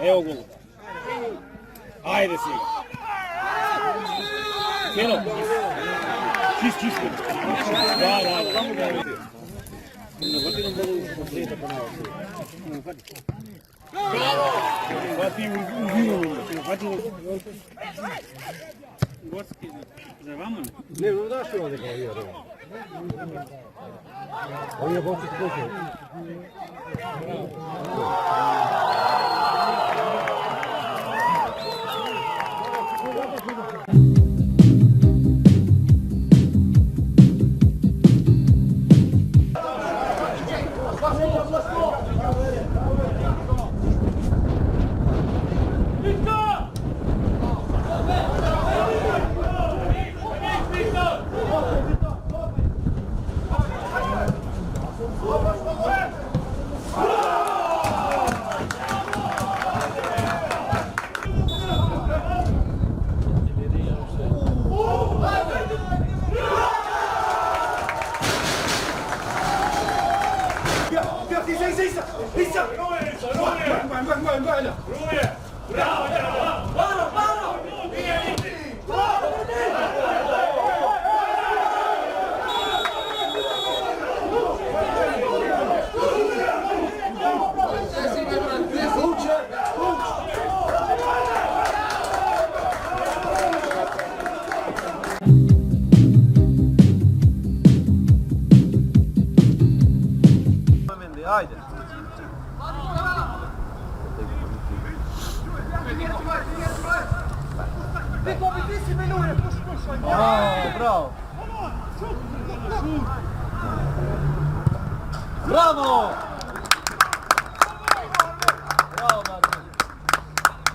Evo gol. Ajde si. Keno. Čist. Da. Bravo! Hvati u viru. Gorski, za vama? Ne, no daš ti ovdje kao je. Ovo je bolci skočio. Ajde. Bravo. Bravo! Bravo, Martin.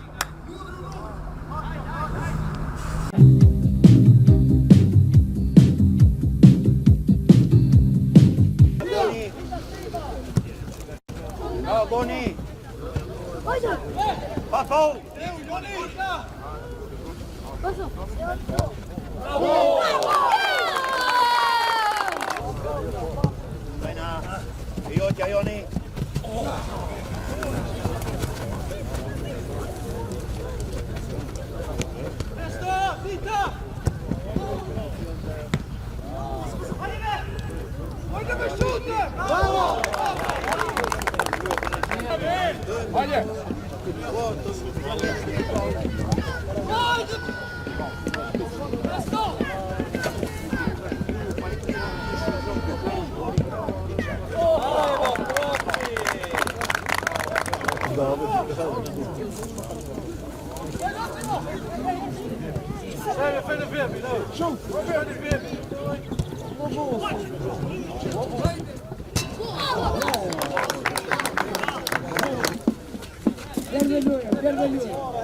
Bravo, Boni. Papo! Bravo! Aiuti, Ioni! Presto, vita! Guarda che shoot! Bravo! Olha! Presto! Verder weer, zo, verder weer. Verder